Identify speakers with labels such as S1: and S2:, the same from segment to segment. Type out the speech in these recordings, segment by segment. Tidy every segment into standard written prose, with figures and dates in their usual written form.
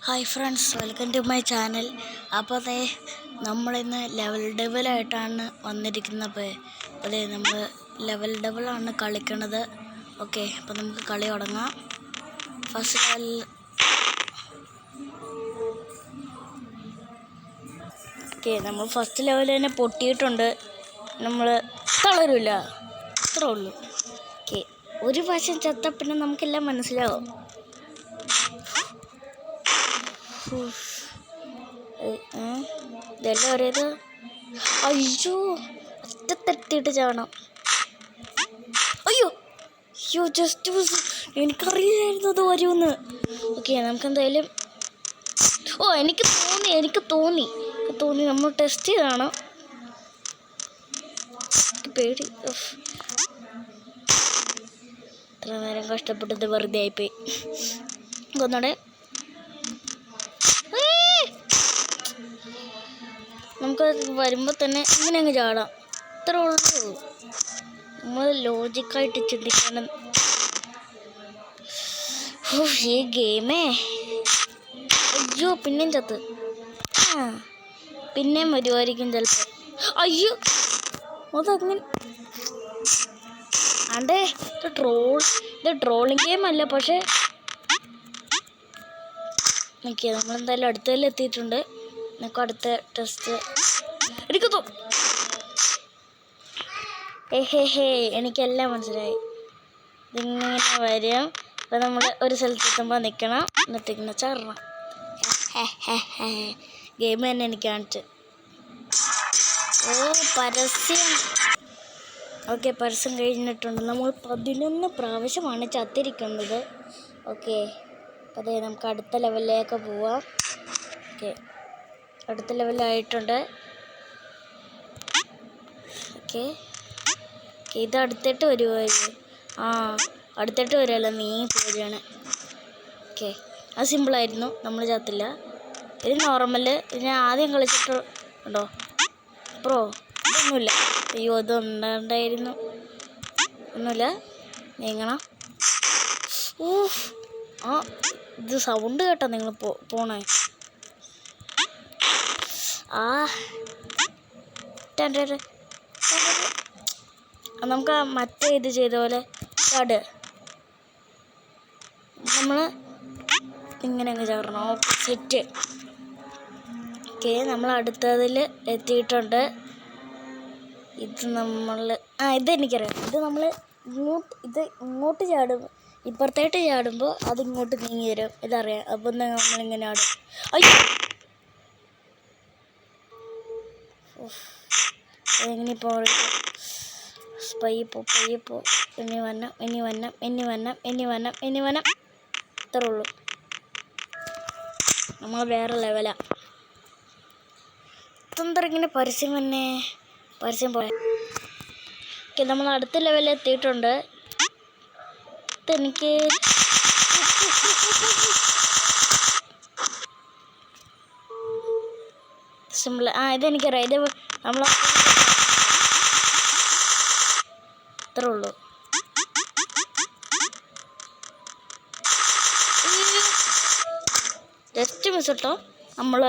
S1: Hi friends, welcome to my channel. അപ്പോൾ അതെ നമ്മളിന്ന് ലെവൽ ഡബിളായിട്ടാണ് വന്നിരിക്കുന്നത്. അതെ നമ്മൾ ലെവൽ ഡബിളാണ് കളിക്കണത്. ഓക്കെ, അപ്പോൾ നമുക്ക് കളി തുടങ്ങാം. ഫസ്റ്റ് ലെവൽ ഓക്കെ, നമ്മൾ ഫസ്റ്റ് ലെവൽ തന്നെ പൊട്ടിയിട്ടുണ്ട്. നമ്മൾ തളരില്ല, അത്രേ ഉള്ളൂ. ഓക്കെ, ഒരു വശം ചത്ത പിന്നെ നമുക്കെല്ലാം മനസ്സിലാവും. ഇതെല്ലാം ഒരേത്. അയ്യോ, ഒറ്റത്തെത്തിയിട്ട് ചാവണം. അയ്യോ അയ്യോ, ജസ്റ്റ് എനിക്കറിയായിരുന്നു അത് വരുമെന്ന്. ഓക്കെ, നമുക്കെന്തായാലും എനിക്ക് തോന്നി നമ്മൾ ടെസ്റ്റ് ചെയ്താണ്. പേടി, ഇത്ര നേരം കഷ്ടപ്പെട്ടത് വെറുതെ ആയിപ്പോയി. ഒന്നുകൂടെ നമുക്ക് വരുമ്പോൾ തന്നെ ഇങ്ങനെ അങ്ങ് ചാടാം, ഇത്രേ ഉള്ളൂ. നമ്മൾ ലോജിക്കായിട്ട് ചിന്തിക്കണം. ഈ ഗെയിമേ, അയ്യോ പിന്നെയും ചത്ത്. പിന്നെയും വരുമായിരിക്കും ചിലപ്പോൾ. അയ്യോ, അതങ്ങനെ അതെ, ഇത് ട്രോളിങ് ഗെയിം അല്ല. പക്ഷേ ഓക്കെ, നമ്മളെന്തായാലും അടുത്തതിൽ എത്തിയിട്ടുണ്ട്. നമുക്ക് അടുത്ത ടെസ്റ്റ് എടുക്കുന്നു. എനിക്കെല്ലാം മനസ്സിലായി. ഇതിങ്ങനെ വരും. അപ്പോൾ നമ്മൾ ഒരു സ്ഥലത്തെത്തുമ്പോൾ നിൽക്കണം, എന്നിട്ട് ഇങ്ങനെ ചാടണം. ഗെയിം തന്നെ എനിക്ക് കാണിച്ച്. പരസ്യം. ഓക്കെ, പരസ്യം കഴിഞ്ഞിട്ടുണ്ട്. നമ്മൾ 11 പ്രാവശ്യമാണ് ചത്തിരിക്കുന്നത്. ഓക്കെ, അതെ നമുക്ക് അടുത്ത ലെവലിലേക്ക് പോവാം. ഓക്കെ, അടുത്ത ലെവലായിട്ടുണ്ട്. ഓക്കെ, ഇത് അടുത്തിട്ട് വരുമായിരുന്നു. അടുത്തിട്ട് വരുമല്ലോ, നീ പോരുകയാണ്. ഓക്കെ, അത് സിമ്പിളായിരുന്നു, നമ്മൾ ചത്തില്ല. ഇത് നോർമല്. ഇത് ഞാൻ ആദ്യം കളിച്ചിട്ട് ഉണ്ടോ പ്രോ, ഇതൊന്നുമില്ല. അയ്യോ, ഇതുണ്ടായിരുന്നു. ഒന്നുമില്ല, നീങ്ങണം. ഇത് സൗണ്ട് കേട്ടോ നിങ്ങൾ പോണേ. നമുക്ക് മറ്റേ ഇത് ചെയ്ത പോലെ ചാട്. നമ്മൾ ഇങ്ങനെ അങ്ങ് ചാടണം. Okay, set. ഓക്കെ, നമ്മൾ അടുത്തതിൽ എത്തിയിട്ടുണ്ട്. ഇത് നമ്മൾ ഇതെനിക്കറിയാം. ഇത് നമ്മൾ ഇങ്ങോട്ട് ചാടും, ഇപ്പുറത്തായിട്ട് ചാടുമ്പോൾ അതിങ്ങോട്ട് നീങ്ങി വരും. ഇതറിയാം. അപ്പം നമ്മളിങ്ങനെ ആടും. അയ്യോ, എങ്ങനെ പയ്യപ്പോ ഇനി വന്നം. ഇത്രേ ഉള്ളൂ. നമ്മൾ വേറെ ലെവലാ. ഇതെന്താ ഇങ്ങനെ പരസ്യം പോലെ. ഓക്കെ, നമ്മൾ അടുത്ത ലെവലിൽ എത്തിയിട്ടുണ്ട്. ഇതെനിക്ക് സിമ്പിൾ. ഇതെനിക്കറിയാം. ഇത് നമ്മൾ ഇത്രേ ഉള്ളൂ. ജസ്റ്റ് മിസ് കേട്ടോ. നമ്മൾ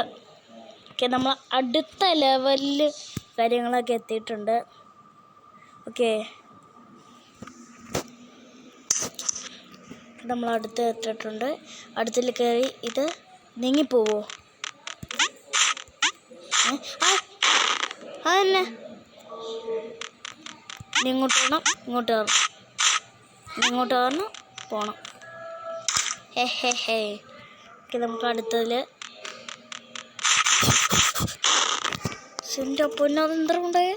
S1: അടുത്ത ലെവലിൽ കാര്യങ്ങളൊക്കെ എത്തിയിട്ടുണ്ട്. ഓക്കെ, നമ്മൾ അടുത്ത് എത്തിയിട്ടുണ്ട്. അടുത്തിൽ കയറി ഇത് നീങ്ങിപ്പോവോ? അതന്നെ, ഇങ്ങോട്ട് പോകണം, ഇങ്ങോട്ട് കയറണം, പോകണം. ഓക്കെ, നമുക്ക് അടുത്തതിൽ എൻ്റെ പൊന്നെ, അതെന്തരം ഉണ്ടായേ?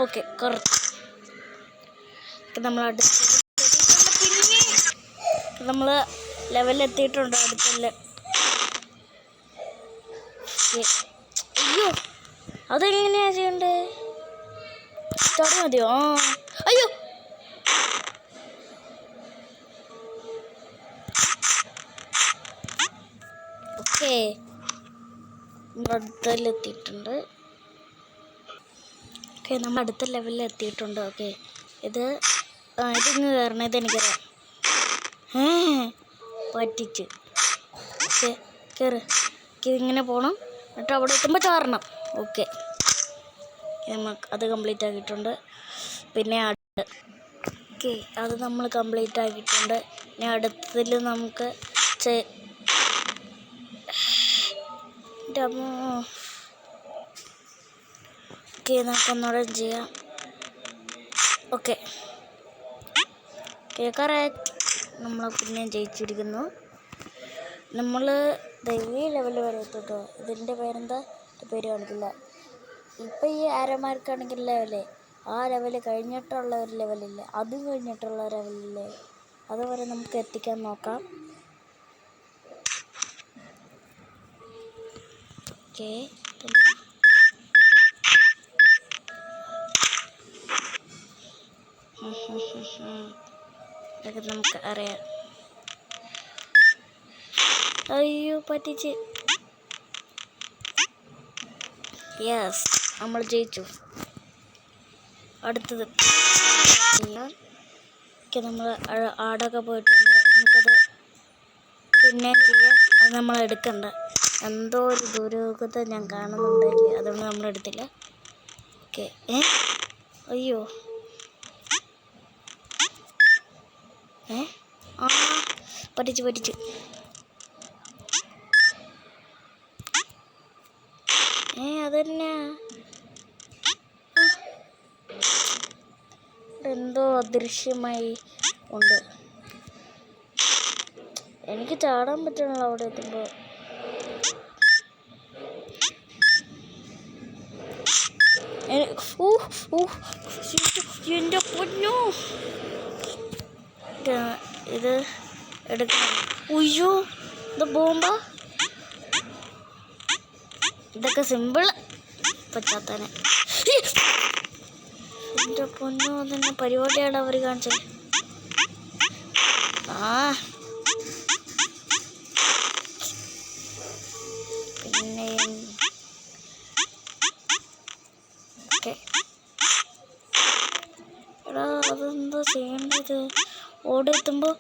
S1: Okay, correct. നമ്മൾ നമ്മൾ ലെവലിലെത്തിയിട്ടുണ്ട്. അടുത്തല്ലേ. അയ്യോ, അതെങ്ങനെയാ ചെയ്യണ്ടേ? സ്റ്റാർട്ട് മതിയോ? അയ്യോ, ഓക്കെ, അടുത്തലെത്തിയിട്ടുണ്ട്. ഓക്കെ, നമ്മൾ അടുത്ത ലെവലിൽ എത്തിയിട്ടുണ്ട്. ഓക്കെ, ഇത് ഇതിങ്ങ് കയറണം, ഇതെനിക്കറിയാം. പറ്റിച്ച്. ഓക്കെ, കയറ്. ഇതിങ്ങനെ പോകണം, എന്നിട്ട് അവിടെ എത്തുമ്പോൾ ചാറണം. ഓക്കെ, നമുക്ക് അത് കംപ്ലീറ്റ് ആക്കിയിട്ടുണ്ട്. പിന്നെ ഓക്കെ, അത് നമ്മൾ കംപ്ലീറ്റ് ആക്കിയിട്ടുണ്ട്. ഇനി അടുത്തതിൽ നമുക്ക് ഓക്കെ, നമുക്കൊന്നുകൂടെ ചെയ്യാം. Okay, correct. നമ്മൾ പിന്നെയും ജയിച്ചിരിക്കുന്നു. നമ്മൾ ഈ ലെവൽ വരെ എത്തിട്ടോ. ഇതിൻ്റെ പേരെന്താ? പേര് കാണിക്കില്ല. ഇപ്പം ഈ ആരമാർക്കാണെങ്കിൽ ലെവലേ, ആ ലെവൽ കഴിഞ്ഞിട്ടുള്ള ഒരു ലെവലില്ല, അതും കഴിഞ്ഞിട്ടുള്ള ലെവലില്ലേ, അതുവരെ നമുക്ക് എത്തിക്കാൻ നോക്കാം. ഓക്കെ, ഇതൊക്കെ നമുക്ക് അറിയാം. അയ്യോ, പറ്റിച്ച്. യെസ്, നമ്മൾ ജയിച്ചു. അടുത്തത് നമ്മൾ ആടൊക്കെ പോയിട്ടുണ്ട്. നമുക്കത് പിന്നെ ചെയ്യാം. അത് നമ്മൾ എടുക്കണ്ട. എന്തോ ഒരു ദുരൂഹത ഞാൻ കാണുന്നുണ്ടെങ്കിൽ അതുകൊണ്ട് നമ്മൾ എടുത്തില്ല. ഓക്കെ, അയ്യോ, ആ പറ്റിച്ച്. അതന്നെ, എന്തോ അദൃശ്യമായി ഉണ്ട്. എനിക്ക് ചാടാൻ പറ്റണല്ലോ അവിടെ എത്തുമ്പോൾ. എൻ്റെ പൊന്നോ, ഇത് എടുക്കണം. ഉയ്യോ, ഇത് ബോംബാ. ഇതൊക്കെ സിമ്പിൾ പറ്റാത്തനെ. എൻ്റെ പൊന്നോ, തന്നെ പരിപാടിയാണ് അവർ കാണിച്ചത്. പിന്നെ എടാ, അതെന്താ ചെയ്യേണ്ടത്? ഓടെ എത്തുമ്പോൾ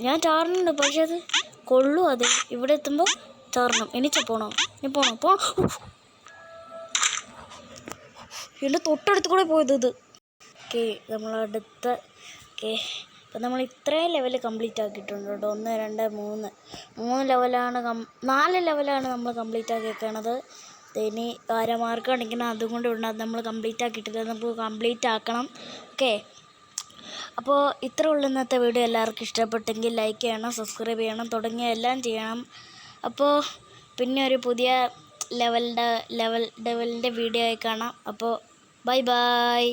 S1: ഞാൻ ചാറുന്നുണ്ട്, പക്ഷെ അത് കൊള്ളും. അത് ഇവിടെ എത്തുമ്പോൾ ചാറണം. എനിച്ച പോണോ? ഇനി പോണോ? എൻ്റെ തൊട്ടടുത്ത് കൂടെ പോയത് ഇത്. ഓക്കെ, നമ്മളടുത്ത ഇപ്പം നമ്മൾ ഇത്രയും ലെവൽ കംപ്ലീറ്റ് ആക്കിയിട്ടുണ്ട് കേട്ടോ. 1 2 3 ലെവലാണ് 4 ലെവലാണ് നമ്മൾ കംപ്ലീറ്റ് ആക്കിയേക്കണത്. ഇനി ആരമാർക്ക് കാണിക്കണം, അതും കൊണ്ട് ഉണ്ട്. അത് നമ്മൾ കംപ്ലീറ്റ് ആക്കിയിട്ടില്ല, നമുക്ക് കംപ്ലീറ്റ് ആക്കണം. ഓക്കെ, അപ്പോൾ ഇത്ര ഉള്ള ഇന്നത്തെ വീഡിയോ. എല്ലാവർക്കും ഇഷ്ടപ്പെട്ടെങ്കിൽ ലൈക്ക് ചെയ്യണം, സബ്സ്ക്രൈബ് ചെയ്യണം, തുടങ്ങിയ എല്ലാം ചെയ്യണം. അപ്പോൾ പിന്നെ ഒരു പുതിയ ലെവലിൻ്റെ വീഡിയോ ആയി കാണാം. അപ്പോൾ ബൈ.